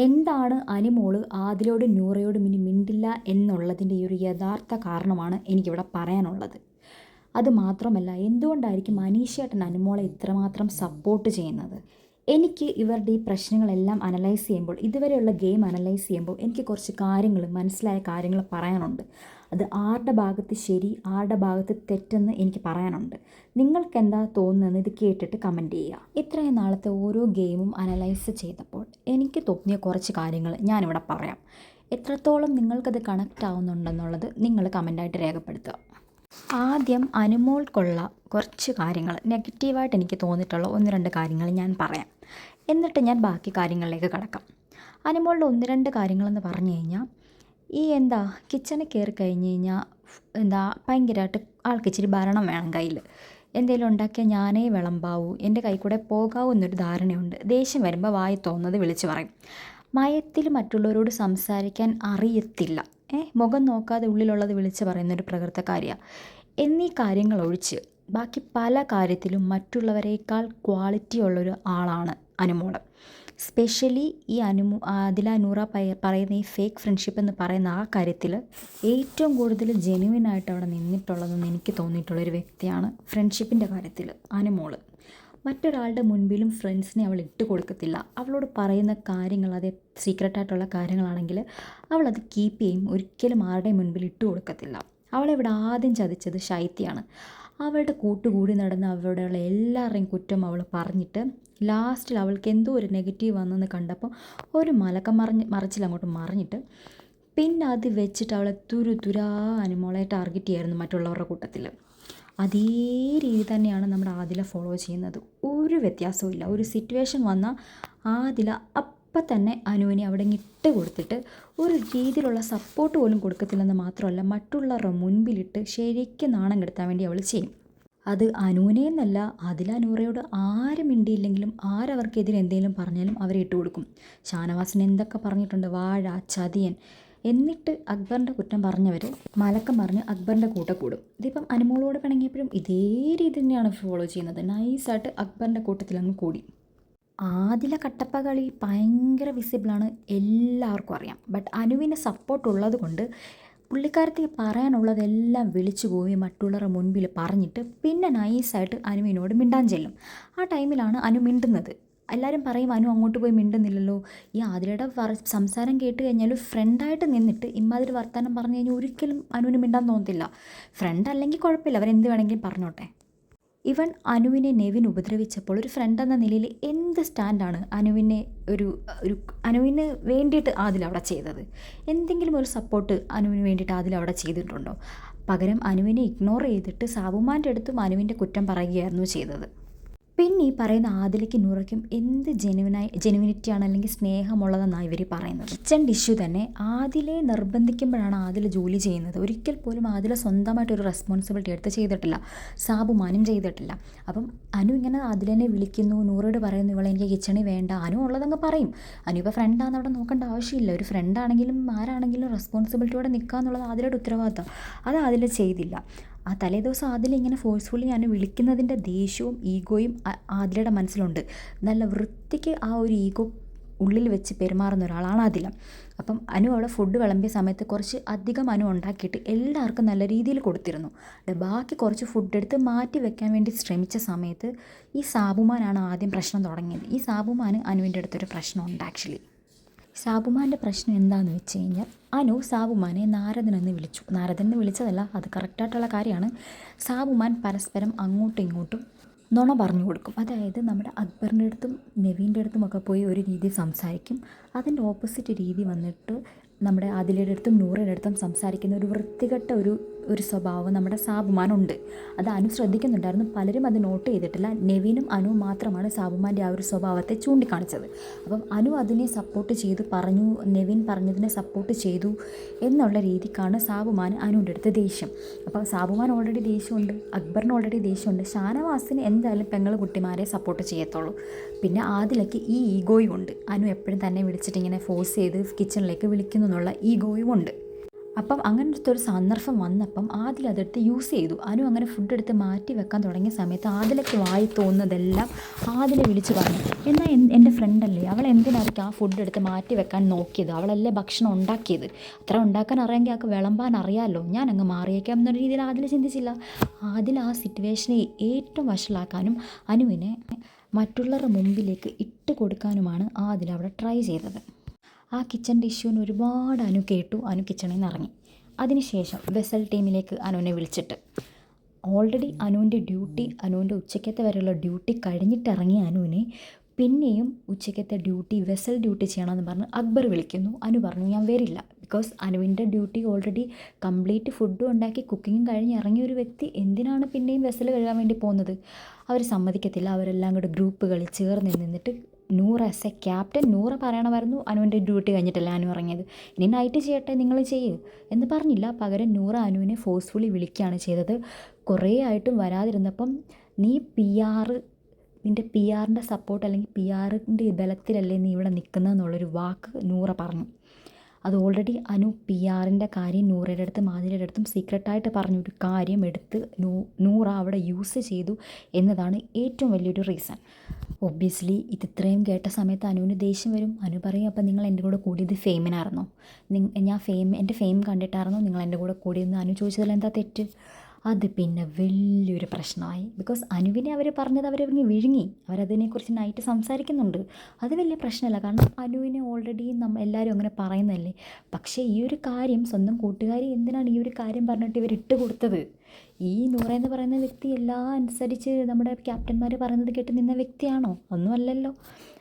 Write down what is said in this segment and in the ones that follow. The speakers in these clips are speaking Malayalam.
എന്താണ് അനിമോള് ആദിലോടും നൂറയോടും ഇനി മിണ്ടില്ല എന്നുള്ളതിൻ്റെ ഈ ഒരു യഥാർത്ഥ കാരണമാണ് എനിക്കിവിടെ പറയാനുള്ളത്. അതുമാത്രമല്ല, എന്തുകൊണ്ടായിരിക്കും അനീഷേട്ടൻ അനുമോളെ ഇത്രമാത്രം സപ്പോർട്ട് ചെയ്യുന്നത്? എനിക്ക് ഇവരുടെ ഈ പ്രശ്നങ്ങളെല്ലാം അനലൈസ് ചെയ്യുമ്പോൾ, ഇതുവരെയുള്ള ഗെയിം അനലൈസ് ചെയ്യുമ്പോൾ എനിക്ക് കുറച്ച് കാര്യങ്ങൾ, മനസ്സിലായ കാര്യങ്ങൾ പറയാനുണ്ട്. അത് ആരുടെ ഭാഗത്ത് ശരി, ആരുടെ ഭാഗത്ത് തെറ്റെന്ന് എനിക്ക് പറയാനുണ്ട്. നിങ്ങൾക്ക് എന്താ തോന്നുന്നതെന്ന് ഇത് കേട്ടിട്ട് കമൻറ്റ് ചെയ്യുക. ഇത്രയും നാളത്തെ ഓരോ ഗെയിമും അനലൈസ് ചെയ്തപ്പോൾ എനിക്ക് തോന്നിയ കുറച്ച് കാര്യങ്ങൾ ഞാനിവിടെ പറയാം. എത്രത്തോളം നിങ്ങൾക്കത് കണക്റ്റ് ആവുന്നുണ്ടെന്നുള്ളത് നിങ്ങൾ കമൻറ്റായിട്ട് രേഖപ്പെടുത്തുക. ആദ്യം അനുമോൾക്കുള്ള കുറച്ച് കാര്യങ്ങൾ, നെഗറ്റീവായിട്ട് എനിക്ക് തോന്നിയിട്ടുള്ള 1-2 കാര്യങ്ങൾ ഞാൻ പറയാം. എന്നിട്ട് ഞാൻ ബാക്കി കാര്യങ്ങളിലേക്ക് കടക്കാം. അനുമോളുടെ 1-2 കാര്യങ്ങളെന്ന് പറഞ്ഞു കഴിഞ്ഞാൽ, കിച്ചണിൽ കയറി കഴിഞ്ഞ് കഴിഞ്ഞാൽ ഭയങ്കരമായിട്ട് ആൾക്ക് ഇച്ചിരി ഭരണം വേണം കയ്യിൽ. എന്തെങ്കിലും ഉണ്ടാക്കിയാൽ ഞാനേ വിളമ്പാവൂ, എൻ്റെ കൈ കൂടെ പോകാവൂ എന്നൊരു ധാരണയുണ്ട്. ദേഷ്യം വരുമ്പോൾ വായി തോന്നുന്നത് വിളിച്ച് പറയും. മയത്തിൽ മറ്റുള്ളവരോട് സംസാരിക്കാൻ അറിയത്തില്ല. മുഖം നോക്കാതെ ഉള്ളിലുള്ളത് വിളിച്ച് പറയുന്നൊരു പ്രകൃതക്കാരിയാണ്. എന്നീ കാര്യങ്ങൾ ഒഴിച്ച് ബാക്കി പല കാര്യത്തിലും മറ്റുള്ളവരേക്കാൾ ക്വാളിറ്റി ഉള്ളൊരു ആളാണ് അനുമോള്. സ്പെഷ്യലി ഈ ആദില നൂറ പറയുന്ന ഈ ഫേക്ക് ഫ്രണ്ട്ഷിപ്പ് എന്ന് പറയുന്ന ആ കാര്യത്തിൽ ഏറ്റവും കൂടുതൽ ജെന്യുവിനായിട്ട് അവിടെ നിന്നിട്ടുള്ളതെന്ന് എനിക്ക് തോന്നിയിട്ടുള്ളൊരു വ്യക്തിയാണ് ഫ്രണ്ട്ഷിപ്പിൻ്റെ കാര്യത്തിൽ അനുമോള്. മറ്റൊരാളുടെ മുൻപിലും ഫ്രണ്ട്സിനെ അവൾ ഇട്ട് കൊടുക്കത്തില്ല. അവളോട് പറയുന്ന കാര്യങ്ങൾ, അത് സീക്രട്ടായിട്ടുള്ള കാര്യങ്ങളാണെങ്കിൽ അവളത് കീപ്പ് ചെയ്യും. ഒരിക്കലും ആരുടെയും മുൻപിൽ ഇട്ട് കൊടുക്കത്തില്ല. അവളെ ഇവിടെ ആദ്യം ചതിച്ചത് ശൈത്യയാണ്. അവളുടെ കൂട്ടുകൂടി നടന്ന് അവളുടെയുള്ള എല്ലാവരുടെയും കുറ്റം അവൾ പറഞ്ഞിട്ട് ലാസ്റ്റിൽ അവൾക്ക് എന്തോ ഒരു നെഗറ്റീവ് വന്നെന്ന് കണ്ടപ്പോൾ ഒരു മറിച്ചിൽ അങ്ങോട്ട് മറിഞ്ഞിട്ട് പിന്നെ അത് വെച്ചിട്ട് അവളെ തുരാ അനുമോളെ ടാർഗറ്റ് ചെയ്യായിരുന്നു മറ്റുള്ളവരുടെ കൂട്ടത്തിൽ. അതേ രീതി തന്നെയാണ് നമ്മുടെ ആദില ഫോളോ ചെയ്യുന്നത്. ഒരു വ്യത്യാസവും ഇല്ല. ഒരു സിറ്റുവേഷൻ വന്നാൽ ആദില അപ്പം തന്നെ അനുവിനെ അവിടെ ഇട്ട് കൊടുത്തിട്ട് ഒരു രീതിയിലുള്ള സപ്പോർട്ട് പോലും കൊടുക്കത്തില്ലെന്ന് മാത്രമല്ല, മറ്റുള്ളവരുടെ മുൻപിലിട്ട് ശരിക്കും നാണം കെടുത്താൻ വേണ്ടി അവൾ ചെയ്യും. അത് അനുവിനെന്നല്ല, ആദില നൂറയോട് ആരും മിണ്ടിയില്ലെങ്കിലും ആരവർക്കെതിരെ എന്തെങ്കിലും പറഞ്ഞാലും അവരെ ഇട്ട് കൊടുക്കും. ഷാനവാസിന് എന്തൊക്കെ പറഞ്ഞിട്ടുണ്ട്, വാഴ, ചതിയൻ. എന്നിട്ട് അക്ബറിൻ്റെ കുറ്റം പറഞ്ഞവർ മലക്കം പറഞ്ഞ് അക്ബറിൻ്റെ കൂടെ കൂടും. ഇതിപ്പം അനുമോളോട് പിണങ്ങിയപ്പോഴും ഇതേ രീതി തന്നെയാണ് ഫോളോ ചെയ്യുന്നത്. നൈസായിട്ട് അക്ബറിൻ്റെ കൂട്ടത്തിൽ അങ്ങ് കൂടി. ആദില കട്ടപ്പ കളി ഭയങ്കര വിസിബിളാണ്, എല്ലാവർക്കും അറിയാം. ബട്ട് അനുവിന് സപ്പോർട്ട് ഉള്ളത് കൊണ്ട് പുള്ളിക്കാരത്തേക്ക് പറയാനുള്ളതെല്ലാം വിളിച്ചു പോയി മറ്റുള്ളവരുടെ മുൻപിൽ പറഞ്ഞിട്ട് പിന്നെ നൈസായിട്ട് അനുവിനോട് മിണ്ടാൻ ചെല്ലും. ആ ടൈമിലാണ് അനു മിണ്ടുന്നത്. എല്ലാവരും പറയും അനു അങ്ങോട്ട് പോയി മിണ്ടുന്നില്ലല്ലോ. ഈ ആതിരയുടെ സംസാരം കേട്ട് കഴിഞ്ഞാൽ ഫ്രണ്ടായിട്ട് നിന്നിട്ട് ഇമ്മാതിരി വർത്തമാനം പറഞ്ഞു കഴിഞ്ഞാൽ ഒരിക്കലും അനുവിന് മിണ്ടാൻ തോന്നത്തില്ല. ഫ്രണ്ട് അല്ലെങ്കിൽ കുഴപ്പമില്ല, അവരെന്ത് വേണമെങ്കിലും പറഞ്ഞോട്ടെ. ഇവൻ അനുവിനെ നെവിൻ ഉപദ്രവിച്ചപ്പോൾ ഒരു ഫ്രണ്ട് എന്ന നിലയിൽ എന്ത് സ്റ്റാൻഡാണ് അനുവിന് വേണ്ടിയിട്ട് ആദിൽ അവിടെ ചെയ്തത്? എന്തെങ്കിലും ഒരു സപ്പോർട്ട് അനുവിന് വേണ്ടിയിട്ട് ആദിൽ അവിടെ ചെയ്തിട്ടുണ്ടോ? പകരം അനുവിനെ ഇഗ്നോർ ചെയ്തിട്ട് സാബുമാൻ്റെ അടുത്തും അനുവിൻ്റെ കുറ്റം പറയുകയായിരുന്നു ചെയ്തത്. പിന്നെ ഈ പറയുന്ന ആദിലയ്ക്കും നൂറയ്ക്കും എന്ത് ജെനുവിനിറ്റിയാണ് അല്ലെങ്കിൽ സ്നേഹമുള്ളതെന്നാണ് ഇവർ പറയുന്നത്. കിച്ചൺ ഡിഷ്യൂ തന്നെ ആദിലെ നിർബന്ധിക്കുമ്പോഴാണ് ആദിൽ ജോലി ചെയ്യുന്നത്. ഒരിക്കൽ പോലും ആദില സ്വന്തമായിട്ടൊരു റെസ്പോൺസിബിലിറ്റി എടുത്ത് ചെയ്തിട്ടില്ല. സാബുമാനും ചെയ്തിട്ടില്ല. അപ്പം അനു ഇങ്ങനെ ആദിലിനെ വിളിക്കുന്നു, നൂറോട് പറയുന്നു ഇവളെ എനിക്ക് കിച്ചണിൽ വേണ്ട. അനു ഉള്ളതങ്ങ് പറയും. അനു ഇപ്പോൾ ഫ്രണ്ടാണെന്ന് അവിടെ നോക്കേണ്ട ആവശ്യമില്ല. ഒരു ഫ്രണ്ടാണെങ്കിലും ആരാണെങ്കിലും റെസ്പോൺസിബിലിറ്റിയോടെ നിൽക്കുക എന്നുള്ളത് ആദിലയുടെ ഉത്തരവാദിത്തം. അത് ആദില ചെയ്തില്ല. ആ തലേദിവസം ആദില ഇങ്ങനെ ഫോഴ്സ്ഫുള്ളി ഞാൻ വിളിക്കുന്നതിൻ്റെ ദേഷ്യവും ഈഗോയും ആദിലയുടെ മനസ്സിലുണ്ട്. നല്ല വൃത്തിക്ക് ആ ഒരു ഈഗോ ഉള്ളിൽ വെച്ച് പെരുമാറുന്ന ഒരാളാണ് ആദില. അപ്പം അനു അവിടെ ഫുഡ് വിളമ്പിയ സമയത്ത് കുറച്ച് അധികം അനു ഉണ്ടാക്കിയിട്ട് എല്ലാവർക്കും നല്ല രീതിയിൽ കൊടുത്തിരുന്നു. ബാക്കി കുറച്ച് ഫുഡ് എടുത്ത് മാറ്റി വെക്കാൻ വേണ്ടി ശ്രമിച്ച സമയത്ത് ഈ സാബുമാനാണ് ആദ്യം പ്രശ്നം തുടങ്ങിയത്. ഈ സാബുമാന് അനുവിൻ്റെ അടുത്തൊരു പ്രശ്നമുണ്ട്. ആക്ച്വലി സാബുമാൻ്റെ പ്രശ്നം എന്താണെന്ന് വെച്ച് കഴിഞ്ഞാൽ, അനു സാബുമാനെ നാരദനെന്ന് വിളിച്ചു. നാരദനെന്ന് വിളിച്ചതല്ല, അത് കറക്റ്റായിട്ടുള്ള കാര്യമാണ്. സാബുമാൻ പരസ്പരം അങ്ങോട്ടും ഇങ്ങോട്ടും നുണ പറഞ്ഞു കൊടുക്കും. അതായത് നമ്മുടെ അക്ബറിൻ്റെ അടുത്തും നെവീൻ്റെ അടുത്തുമൊക്കെ പോയി ഒരു രീതി സംസാരിക്കും. അതിൻ്റെ ഓപ്പോസിറ്റ് രീതി വന്നിട്ട് നമ്മുടെ ആദിലയുടെ അടുത്തും നൂറിൻ്റെ അടുത്തും സംസാരിക്കുന്ന ഒരു വൃത്തികെട്ട ഒരു സ്വഭാവം നമ്മുടെ സാബുമാനുണ്ട്. അത് അനു ശ്രദ്ധിക്കുന്നുണ്ടായിരുന്നു. പലരും അത് നോട്ട് ചെയ്തിട്ടില്ല. നെവിനും അനുവും മാത്രമാണ് സാബുമാൻ്റെ ആ ഒരു സ്വഭാവത്തെ ചൂണ്ടിക്കാണിച്ചത്. അപ്പം അനു അതിനെ സപ്പോർട്ട് ചെയ്തു പറഞ്ഞു, നെവിൻ പറഞ്ഞതിനെ സപ്പോർട്ട് ചെയ്തു എന്നുള്ള രീതിക്കാണ് സാബുമാൻ അനുവിൻ്റെ അടുത്ത് ദേഷ്യം. അപ്പം സാബുമാൻ ഓൾറെഡി ദേഷ്യമുണ്ട്, അക്ബറിന് ഓൾറെഡി ദേഷ്യമുണ്ട്. ഷാനവാസിന് എന്തായാലും പെങ്ങൾ കുട്ടിമാരെ സപ്പോർട്ട് ചെയ്യത്തുള്ളൂ. പിന്നെ ആദിലയ്ക്ക് ഈ ഈഗോയും ഉണ്ട്. അനു എപ്പോഴും തന്നെ വിളിച്ചിട്ട് ഇങ്ങനെ ഫോഴ്സ് ചെയ്ത് കിച്ചണിലേക്ക് വിളിക്കുന്നു എന്നുള്ള ഈഗോയും ഉണ്ട്. അപ്പം അങ്ങനത്തെ ഒരു സന്ദർഭം വന്നപ്പം ആദിൽ അതെടുത്ത് യൂസ് ചെയ്തു. അനു അങ്ങനെ ഫുഡ് എടുത്ത് മാറ്റി വെക്കാൻ തുടങ്ങിയ സമയത്ത് ആദിലയ്ക്ക് വായി തോന്നുന്നതെല്ലാം ആദിലെ വിളിച്ച് പറഞ്ഞു. എന്നാൽ എൻ്റെ ഫ്രണ്ടല്ലേ, അവൾ എന്തിനായിരിക്കും ആ ഫുഡ് എടുത്ത് മാറ്റി വെക്കാൻ നോക്കിയത്? അവളല്ലേ ഭക്ഷണം ഉണ്ടാക്കിയത്. അത്ര ഉണ്ടാക്കാൻ അറിയാമെങ്കിൽ ആൾക്ക് വിളമ്പാൻ അറിയാമല്ലോ, ഞാൻ അങ്ങ് മാറിയേക്കാം എന്നൊരു രീതിയിൽ ആദിൽ ചിന്തിച്ചില്ല. ആദിൽ ആ സിറ്റുവേഷനെ ഏറ്റവും വഷളാക്കാനും അനുവിനെ മറ്റുള്ളവരുടെ മുമ്പിലേക്ക് ഇട്ട് കൊടുക്കാനുമാണ് ആദിൽ അവിടെ ട്രൈ ചെയ്തത്. ആ കിച്ചൻ്റെ ഇഷ്യൂവിന് ഒരുപാട് അനു കേട്ടു. അനു കിച്ചണിൽ നിന്ന് ഇറങ്ങി. അതിനുശേഷം വെസൽ ടീമിലേക്ക് അനുവിനെ വിളിച്ചിട്ട് ഓൾറെഡി അനുവിൻ്റെ ഉച്ചക്കത്തെ വരെയുള്ള ഡ്യൂട്ടി കഴിഞ്ഞിട്ടിറങ്ങിയ അനുവിനെ പിന്നെയും ഉച്ചക്കത്തെ വെസൽ ഡ്യൂട്ടി ചെയ്യണമെന്ന് പറഞ്ഞ് അക്ബർ വിളിക്കുന്നു. അനു പറഞ്ഞു ഞാൻ വരില്ല. ബിക്കോസ് അനുവിൻ്റെ ഡ്യൂട്ടി ഓൾറെഡി കംപ്ലീറ്റ് ഫുഡും ഉണ്ടാക്കി കുക്കിങ്ങും കഴിഞ്ഞ് ഇറങ്ങിയ ഒരു വ്യക്തി എന്തിനാണ് പിന്നെയും വെസൽ കഴുകാൻ വേണ്ടി പോകുന്നത്? അവർ സമ്മതിക്കത്തില്ല. അവരെല്ലാം കൂടെ ഗ്രൂപ്പുകളിൽ ചേർന്ന് നിന്നിട്ട് നൂറ് ആസ് എ ക്യാപ്റ്റൻ നൂറ് പറയണമായിരുന്നു, അനുവിൻ്റെ ഡ്യൂട്ടി കഴിഞ്ഞിട്ടല്ല അനു ഇറങ്ങിയത്, ഇനി നൈറ്റ് ചെയ്യട്ടെ നിങ്ങൾ ചെയ്യൂ എന്ന് പറഞ്ഞില്ല. പകരം നൂറ് അനുവിനെ ഫോഴ്സ്ഫുള്ളി വിളിക്കുകയാണ് ചെയ്തത്. കുറേ ആയിട്ടും വരാതിരുന്നപ്പം നിൻ്റെ പി ആറിൻ്റെ സപ്പോർട്ട് അല്ലെങ്കിൽ പി ആറിൻ്റെ ബലത്തിലല്ലേ നീ ഇവിടെ നിൽക്കുന്നതെന്നുള്ളൊരു വാക്ക് നൂറ പറഞ്ഞു. അത് ഓൾറെഡി അനു പി ആറിൻ്റെ കാര്യം നൂറയുടെ അടുത്തും ആദിലയുടെ അടുത്തും സീക്രട്ടായിട്ട് പറഞ്ഞൊരു കാര്യം എടുത്ത് നൂറ അവിടെ യൂസ് ചെയ്തു എന്നതാണ് ഏറ്റവും വലിയൊരു റീസൺ. ഒബ്വിയസ്ലി ഇത്രയും കേട്ട സമയത്ത് അനുവിന് ദേഷ്യം വരും. അനു പറയും അപ്പം നിങ്ങൾ എൻ്റെ കൂടെ കൂടിയത് ഫെയിമിനായിരുന്നോ? എൻ്റെ ഫെയിം കണ്ടിട്ടായിരുന്നോ നിങ്ങൾ എൻ്റെ കൂടെ കൂടിയെന്ന് അനു ചോദിച്ചതിൽ എന്താ തെറ്റ്? അത് പിന്നെ വലിയൊരു പ്രശ്നമായി. ബിക്കോസ് അനുവിനെ അവർ പറഞ്ഞത് അവരറിഞ്ഞ് വിഴുങ്ങി. അവരതിനെക്കുറിച്ച് നൈറ്റ് സംസാരിക്കുന്നുണ്ട്. അത് വലിയ പ്രശ്നമല്ല, കാരണം അനുവിനെ ഓൾറെഡി എല്ലാവരും അങ്ങനെ പറയുന്നതല്ലേ. പക്ഷേ ഈ ഒരു കാര്യം സ്വന്തം കൂട്ടുകാരി എന്തിനാണ് ഈ ഒരു കാര്യം പറഞ്ഞിട്ട് ഇവർ ഇട്ട് കൊടുത്തത്? ഈ നൂറ എന്ന് പറയുന്ന വ്യക്തി എല്ലാം അനുസരിച്ച് നമ്മുടെ ക്യാപ്റ്റന്മാർ പറയുന്നത് കേട്ട് നിന്ന വ്യക്തിയാണോ? ഒന്നുമല്ലല്ലോ.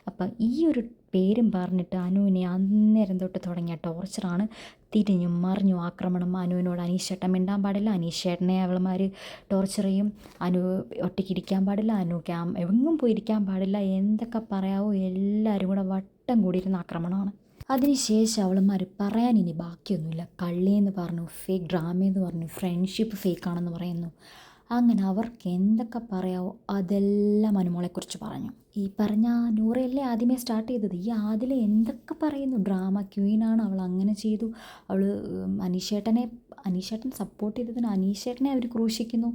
അപ്പം ഈ ഒരു പേരും പറഞ്ഞിട്ട് അനുവിനെ അന്നേരം തൊട്ട് തുടങ്ങിയ ടോർച്ചറാണ്. തിരിഞ്ഞും മറിഞ്ഞും ആക്രമണം. അനുവിനോട് അനീഷേട്ടൻ മിണ്ടാൻ പാടില്ല, അനീഷേട്ടനെ അവൾമാർ ടോർച്ചർ ചെയ്യും, അനു ഒറ്റയ്ക്കിരിക്കാൻ പാടില്ല, അനു എങ്ങും പോയിരിക്കാൻ പാടില്ല, എന്തൊക്കെ പറയാവോ എല്ലാവരും കൂടെ വട്ടം കൂടിയിരുന്ന ആക്രമണമാണ്. അതിനുശേഷം അവൾമാർ പറയാൻ ഇനി ബാക്കിയൊന്നുമില്ല. കള്ളിയെന്ന് പറഞ്ഞു, ഫേക്ക് ഡ്രാമയെന്ന് പറഞ്ഞു, ഫ്രണ്ട്ഷിപ്പ് ഫേക്കാണെന്ന് പറയുന്നു. അങ്ങനെ അവർക്ക് എന്തൊക്കെ പറയാവോ അതെല്ലാം അനുമോളെക്കുറിച്ച് പറഞ്ഞു. ഈ പറഞ്ഞ നൂറയല്ലേ ആദ്യമേ സ്റ്റാർട്ട് ചെയ്തത്. ഈ ആദിൽ എന്തൊക്കെ പറയുന്നു, ഡ്രാമ ക്വീനാണ് അവൾ, അങ്ങനെ ചെയ്തു, അവൾ അനീഷേട്ടൻ സപ്പോർട്ട് ചെയ്തതിന് അനീഷേട്ടനെ അവർ ക്രൂശിക്കുന്നു.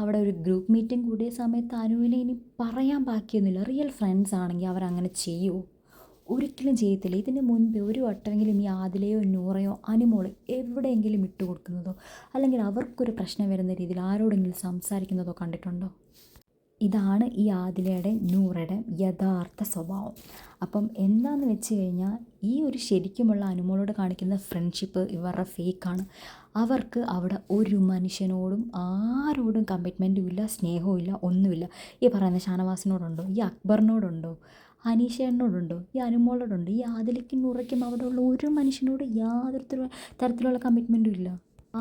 അവിടെ ഒരു ഗ്രൂപ്പ് മീറ്റിംഗ് കൂടിയ സമയത്ത് അനുവിനെ ഇനി പറയാൻ ബാക്കിയൊന്നുമില്ല. റിയൽ ഫ്രണ്ട്സ് ആണെങ്കിൽ അവരങ്ങനെ ചെയ്യുമോ? ഒരിക്കലും ചെയ്യത്തില്ല. ഇതിന് മുൻപ് ഒരു വട്ടമെങ്കിലും ഈ ആദിലയോ നൂറയോ അനുമോൾ എവിടെയെങ്കിലും ഇട്ട് കൊടുക്കുന്നതോ അല്ലെങ്കിൽ അവർക്കൊരു പ്രശ്നം വരുന്ന രീതിയിൽ ആരോടെങ്കിലും സംസാരിക്കുന്നതോ കണ്ടിട്ടുണ്ടോ? ഇതാണ് ഈ ആദിലയുടെ നൂറയുടെ യഥാർത്ഥ സ്വഭാവം. അപ്പം എന്താണെന്ന് വെച്ച് കഴിഞ്ഞാൽ ഈ ഒരു ശരിക്കുമുള്ള അനുമോളോട് കാണിക്കുന്ന ഫ്രണ്ട്ഷിപ്പ് ഇവരുടെ ഫേക്കാണ്. അവർക്ക് അവിടെ ഒരു മനുഷ്യനോടും ആരോടും കമ്മിറ്റ്മെൻറ്റും ഇല്ല, സ്നേഹവും ഇല്ല, ഒന്നുമില്ല. ഈ പറയുന്ന ഷാനവാസിനോടുണ്ടോ? ഈ അക്ബറിനോടുണ്ടോ? അനീഷേട്ടനോടുണ്ടോ? ഈ അനുമോളോടുണ്ടോ? ഈ ആദിലയ്ക്കും നൂറയ്ക്കും അവിടെയുള്ള ഒരു മനുഷ്യനോട് യാതൊരു തരത്തിലുള്ള കമ്മിറ്റ്മെൻറ്റും ഇല്ല.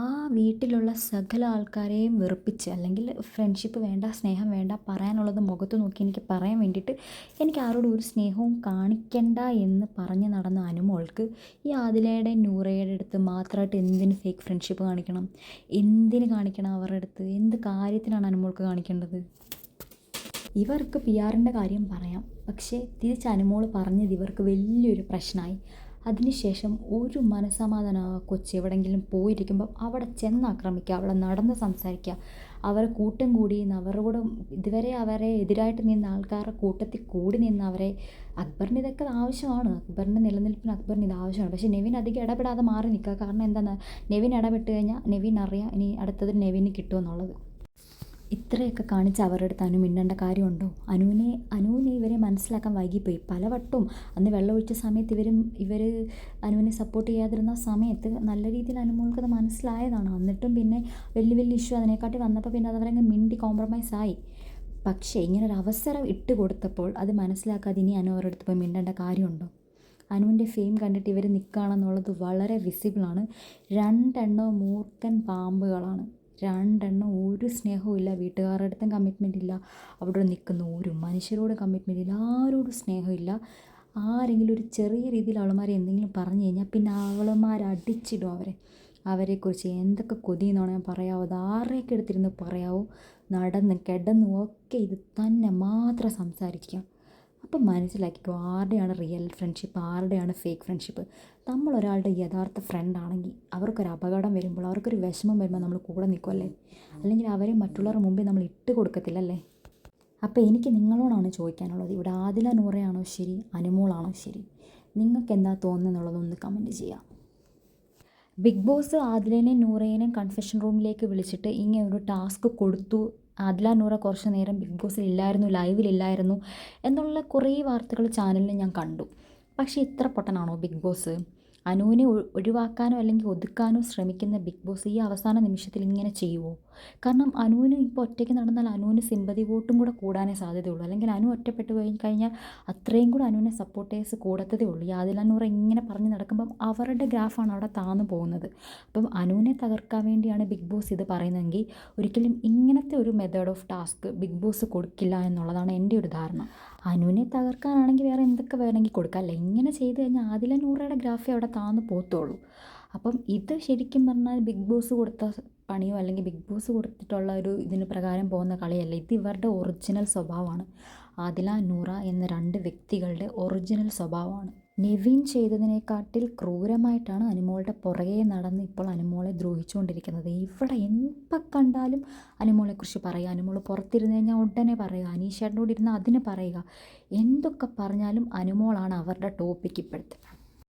ആ വീട്ടിലുള്ള സകല ആൾക്കാരെയും വെറുപ്പിച്ച് അല്ലെങ്കിൽ ഫ്രണ്ട്ഷിപ്പ് വേണ്ട, സ്നേഹം വേണ്ട, പറയാനുള്ളത് മുഖത്ത് നോക്കി എനിക്ക് പറയാൻ വേണ്ടിയിട്ട് എനിക്ക് ആരോടും ഒരു സ്നേഹവും കാണിക്കണ്ട എന്ന് പറഞ്ഞ് നടന്ന അനുമോൾക്ക് ഈ ആദിലയുടെ നൂറയുടെ അടുത്ത് മാത്രമായിട്ട് എന്തിന് ഫേക്ക് ഫ്രണ്ട്ഷിപ്പ് കാണിക്കണം? എന്തിന് കാണിക്കണം അവരുടെ അടുത്ത്? എന്ത് കാര്യത്തിനാണ് അനുമോൾക്ക് കാണിക്കേണ്ടത്? ഇവർക്ക് പി ആറിൻ്റെ കാര്യം പറയാം, പക്ഷേ തിരിച്ച് അനുമോൾ പറഞ്ഞത് ഇവർക്ക് വലിയൊരു പ്രശ്നമായി. അതിനുശേഷം ഒരു മനസ്സമാധാനം കൊച്ചി എവിടെയെങ്കിലും പോയിരിക്കുമ്പം അവിടെ ചെന്ന് ആക്രമിക്കുക, അവിടെ നടന്ന് സംസാരിക്കുക, അവരെ കൂട്ടം കൂടി അവരുടെ കൂടെ ഇതുവരെ അവരെ എതിരായിട്ട് നിന്ന ആൾക്കാരുടെ കൂട്ടത്തിൽ കൂടി നിന്ന് അവരെ അക്ബറിന് ഇതൊക്കെ ആവശ്യമാണ്. അക്ബറിൻ്റെ നിലനിൽപ്പിന് അക്ബറിന് ഇത് ആവശ്യമാണ്. പക്ഷേ നെവിൻ അധികം ഇടപെടാതെ മാറി നിൽക്കുക. കാരണം എന്താണ്? നെവിൻ ഇടപെട്ട് കഴിഞ്ഞാൽ നെവിൻ അറിയാം ഇനി അടുത്തത് നെവിന് കിട്ടുമെന്നുള്ളത്. ഇത്രയൊക്കെ കാണിച്ച് അവരുടെ അടുത്ത് അനു മിണ്ടേണ്ട കാര്യമുണ്ടോ? അനുവിനെ ഇവരെ മനസ്സിലാക്കാൻ വൈകിപ്പോയി. പലവട്ടവും അന്ന് വെള്ളമൊഴിച്ച സമയത്ത് ഇവർ അനുവിനെ സപ്പോർട്ട് ചെയ്യാതിരുന്ന സമയത്ത് നല്ല രീതിയിൽ അനുമോൾക്കത് മനസ്സിലായതാണ്. എന്നിട്ടും പിന്നെ വലിയ വലിയ ഇഷ്യൂ അതിനെക്കാട്ടി വന്നപ്പോൾ പിന്നെ അതവരങ്ങ് മിണ്ടി കോംപ്രമൈസ് ആയി. പക്ഷേ ഇങ്ങനൊരു അവസരം ഇട്ട് കൊടുത്തപ്പോൾ അത് മനസ്സിലാക്കാതെ ഇനി അനു അവരുടെ അടുത്ത് പോയി മിണ്ടേണ്ട കാര്യമുണ്ടോ? അനുവിൻ്റെ ഫെയിം കണ്ടിട്ട് ഇവർ നിൽക്കുകയാണെന്നുള്ളത് വളരെ വിസിബിളാണ്. രണ്ടെണ്ണം മൂർഖൻ പാമ്പുകളാണ്. രണ്ടെണ്ണം ഒരു സ്നേഹവും ഇല്ല, വീട്ടുകാരുടെ അടുത്തും കമ്മിറ്റ്മെൻ്റ് ഇല്ല, അവിടെ നിൽക്കുന്ന ഒരു മനുഷ്യരോട് കമ്മിറ്റ്മെൻ്റ് ഇല്ല, ആരോടും സ്നേഹമില്ല. ആരെങ്കിലും ഒരു ചെറിയ രീതിയിൽ അവളുമാരെ എന്തെങ്കിലും പറഞ്ഞു കഴിഞ്ഞാൽ പിന്നെ അവളമാരടിച്ചിടും അവരെക്കുറിച്ച് എന്തൊക്കെ കൊതിയെന്നാണ് ഞാൻ പറയാവോ? അത് ആരുടെയൊക്കെ എടുത്തിരുന്ന് പറയാവോ? നടന്ന് കിടന്നും ഒക്കെ ഇത് തന്നെ മാത്രം സംസാരിക്കാം. അപ്പം മനസ്സിലാക്കിക്കോ ആരുടെയാണ് റിയൽ ഫ്രണ്ട്ഷിപ്പ്, ആരുടെയാണ് ഫേക്ക് ഫ്രണ്ട്ഷിപ്പ്. നമ്മൾ ഒരാളുടെ യഥാർത്ഥ ഫ്രണ്ട് ആണെങ്കിൽ അവർക്കൊരു അപകടം വരുമ്പോൾ, അവർക്കൊരു വിഷമം വരുമ്പോൾ നമ്മൾ കൂടെ നിൽക്കുമല്ലേ, അല്ലെങ്കിൽ അവരെ മറ്റുള്ളവരുടെ മുമ്പിൽ നമ്മൾ ഇട്ട് കൊടുക്കത്തില്ലല്ലേ. അപ്പോൾ എനിക്ക് നിങ്ങളോടാണ് ചോദിക്കാനുള്ളത്, ഇവിടെ ആദില നൂറയാണോ ശരി, അനുമോളാണോ ശരി? നിങ്ങൾക്ക് എന്താ തോന്നുന്നുള്ളതൊന്ന് കമൻറ്റ് ചെയ്യാം. ബിഗ് ബോസ് ആദിലേനെയും നൂറേനെയും കൺഫെഷൻ റൂമിലേക്ക് വിളിച്ചിട്ട് ഇങ്ങനെ ഒരു ടാസ്ക് കൊടുത്തു. ആദില നൂറ കുറച്ച് നേരം ബിഗ് ബോസിൽ ഇല്ലായിരുന്നു, ലൈവിലില്ലായിരുന്നു എന്നുള്ള കുറേ വാർത്തകൾ ചാനലിൽ ഞാൻ കണ്ടു. പക്ഷേ ഇത്ര പൊട്ടനാണോ ബിഗ് ബോസ്? അനുവിനെ ഒഴിവാക്കാനോ അല്ലെങ്കിൽ ഒതുക്കാനോ ശ്രമിക്കുന്ന ബിഗ് ബോസ് ഈ അവസാന നിമിഷത്തിൽ ഇങ്ങനെ ചെയ്യുമോ? കാരണം അനുവിന് ഇപ്പോൾ ഒറ്റയ്ക്ക് നടന്നാൽ അനുവിന് സിമ്പതി വോട്ടും കൂടെ കൂടാനേ സാധ്യതയുള്ളൂ. അല്ലെങ്കിൽ അനു ഒറ്റപ്പെട്ട് പോയി കഴിഞ്ഞാൽ അത്രയും കൂടെ അനുവിനെ സപ്പോർട്ടേഴ്സ് കൂടത്തതേ ഉള്ളൂ. ഈ ആദില നൂറ ഇങ്ങനെ പറഞ്ഞ് നടക്കുമ്പം അവരുടെ ഗ്രാഫാണ് അവിടെ താന്നു പോകുന്നത്. അപ്പം അനുവിനെ തകർക്കാൻ വേണ്ടിയാണ് ബിഗ് ബോസ് ഇത് പറയുന്നതെങ്കിൽ ഒരിക്കലും ഇങ്ങനത്തെ ഒരു method of task big boss കൊടുക്കില്ല എന്നുള്ളതാണ് എൻ്റെ ഒരു ധാരണ. അനുവിനെ തകർക്കാനാണെങ്കിൽ വേറെ എന്തൊക്കെ വേണമെങ്കിൽ കൊടുക്കാം അല്ലേ. ഇങ്ങനെ ചെയ്ത് കഴിഞ്ഞാൽ ആദില നൂറയുടെ ഗ്രാഫേ അവിടെ താന്ന് പോത്തുള്ളൂ. അപ്പം ഇത് ശരിക്കും പറഞ്ഞാൽ ബിഗ് ബോസ് കൊടുത്ത പണിയോ അല്ലെങ്കിൽ ബിഗ് ബോസ് കൊടുത്തിട്ടുള്ള ഒരു ഇതിന് പ്രകാരം പോകുന്ന കളിയല്ല. ഇത് ഇവരുടെ ഒറിജിനൽ സ്വഭാവമാണ്. ആദില നൂറ എന്ന രണ്ട് വ്യക്തികളുടെ ഒറിജിനൽ സ്വഭാവമാണ്. നെവിൻ ചെയ്തതിനെക്കാട്ടിൽ ക്രൂരമായിട്ടാണ് അനുമോളുടെ പുറകെ നടന്ന് ഇപ്പോൾ അനുമോളെ ദ്രോഹിച്ചുകൊണ്ടിരിക്കുന്നത്. ഇവിടെ എപ്പോൾ കണ്ടാലും അനുമോളെക്കുറിച്ച് പറയുക, അനുമോൾ പുറത്തിരുന്ന് കഴിഞ്ഞാൽ ഉടനെ പറയുക, അനീഷേട്ടനോട് ഇരുന്ന് അതിന് പറയുക. എന്തൊക്കെ പറഞ്ഞാലും അനുമോളാണ് അവരുടെ ടോപ്പിക്ക് ഇപ്പോഴത്തെ.